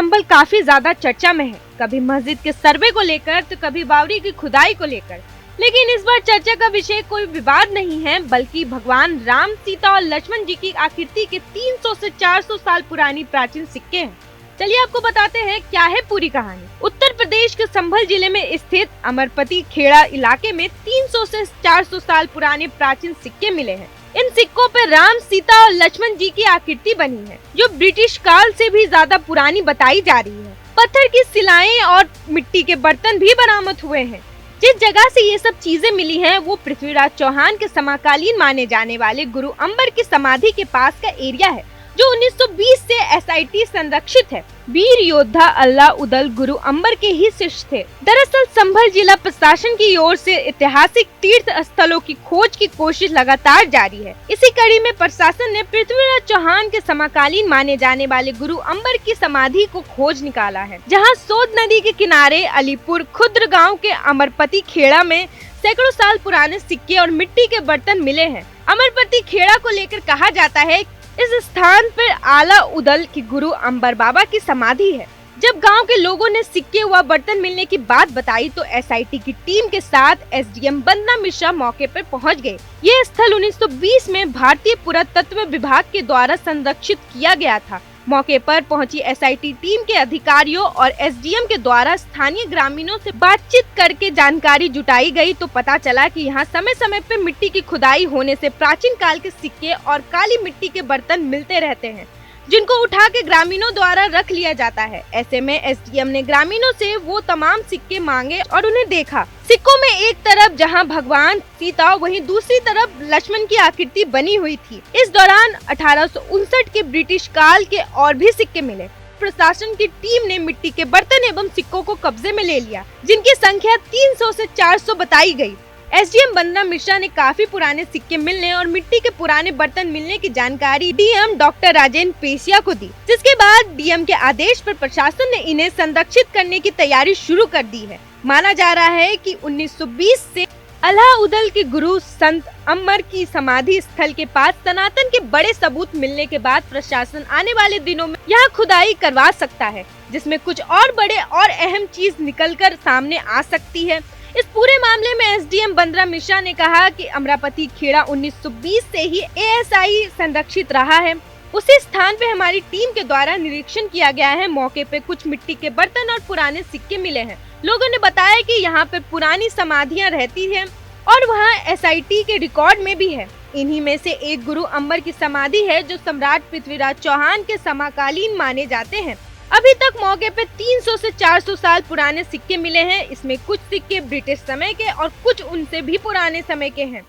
संभल काफी ज्यादा चर्चा में है, कभी मस्जिद के सर्वे को लेकर तो कभी बावड़ी की खुदाई को लेकर। लेकिन इस बार चर्चा का विषय कोई विवाद नहीं है, बल्कि भगवान राम, सीता और लक्ष्मण जी की आकृति के 300 से 400 साल पुरानी प्राचीन सिक्के हैं। चलिए आपको बताते हैं क्या है पूरी कहानी। उत्तर प्रदेश के संभल जिले में स्थित अमरपति खेड़ा इलाके में 300 से 400 साल पुराने प्राचीन सिक्के मिले हैं। इन सिक्कों पर राम, सीता और लक्ष्मण जी की आकृति बनी है, जो ब्रिटिश काल से भी ज्यादा पुरानी बताई जा रही है। पत्थर की सिलाएं और मिट्टी के बर्तन भी बरामद हुए हैं। जिस जगह से ये सब चीजें मिली हैं, वो पृथ्वीराज चौहान के समकालीन माने जाने वाले गुरु अंबर की समाधि के पास का एरिया है, जो 1920 से एसआईटी संरक्षित है। वीर योद्धा अल्लाह उदल गुरु अंबर के ही शिष्य थे। दरअसल संभल जिला प्रशासन की ओर से ऐतिहासिक तीर्थ स्थलों की खोज की कोशिश लगातार जारी है। इसी कड़ी में प्रशासन ने पृथ्वीराज चौहान के समकालीन माने जाने वाले गुरु अंबर की समाधि को खोज निकाला है, जहां सोद नदी के किनारे अलीपुर खुर्द गाँव के अमरपति खेड़ा में सैकड़ों साल पुराने सिक्के और मिट्टी के बर्तन मिले हैं। अमरपति खेड़ा को लेकर कहा जाता है इस स्थान पर आला उदल की गुरु अंबर बाबा की समाधि है। जब गांव के लोगों ने सिक्के व बर्तन मिलने की बात बताई तो एसआईटी की टीम के साथ एसडीएम बंदना मिश्रा मौके पर पहुंच गए। ये स्थल 1920 में भारतीय पुरातत्व विभाग के द्वारा संरक्षित किया गया था। मौके पर पहुंची एसआईटी टीम के अधिकारियों और एसडीएम के द्वारा स्थानीय ग्रामीणों से बातचीत करके जानकारी जुटाई गई तो पता चला कि यहाँ समय समय पर मिट्टी की खुदाई होने से प्राचीन काल के सिक्के और काली मिट्टी के बर्तन मिलते रहते हैं, जिनको उठा के ग्रामीणों द्वारा रख लिया जाता है। ऐसे में एसडीएम ने ग्रामीणों से वो तमाम सिक्के मांगे और उन्हें देखा। सिक्कों में एक तरफ जहां भगवान सीता, वहीं दूसरी तरफ लक्ष्मण की आकृति बनी हुई थी। इस दौरान 1859 के ब्रिटिश काल के और भी सिक्के मिले। प्रशासन की टीम ने मिट्टी के बर्तन एवं सिक्कों को कब्जे में ले लिया, जिनकी संख्या 300 से 400 बताई गई। एसडीएम बंदना मिश्रा ने काफी पुराने सिक्के मिलने और मिट्टी के पुराने बर्तन मिलने की जानकारी डीएम डॉक्टर राजेंद्र पेशिया को दी, जिसके बाद डीएम के आदेश पर प्रशासन ने इन्हें संरक्षित करने की तैयारी शुरू कर दी है। माना जा रहा है कि 1920 से अल्लाह उदल के गुरु संत अमर की समाधि स्थल के पास सनातन के बड़े सबूत मिलने के बाद प्रशासन आने वाले दिनों में यहाँ खुदाई करवा सकता है, जिसमें कुछ और बड़े और अहम चीज निकलकर सामने आ सकती है। इस पूरे मामले में एसडीएम बंदना मिश्रा ने कहा कि अमरापति खेड़ा 1920 से ही एएसआई संरक्षित रहा है। उसी स्थान पे हमारी टीम के द्वारा निरीक्षण किया गया है। मौके पे कुछ मिट्टी के बर्तन और पुराने सिक्के मिले हैं। लोगों ने बताया कि यहाँ पे पुरानी समाधियाँ रहती हैं और वहाँ एसआईटी के रिकॉर्ड में भी है। इन्हीं में से एक गुरु अंबर की समाधि है, जो सम्राट पृथ्वीराज चौहान के समकालीन माने जाते हैं। अभी तक मौके पे 300 से 400 साल पुराने सिक्के मिले हैं। इसमें कुछ सिक्के ब्रिटिश समय के और कुछ उनसे भी पुराने समय के हैं।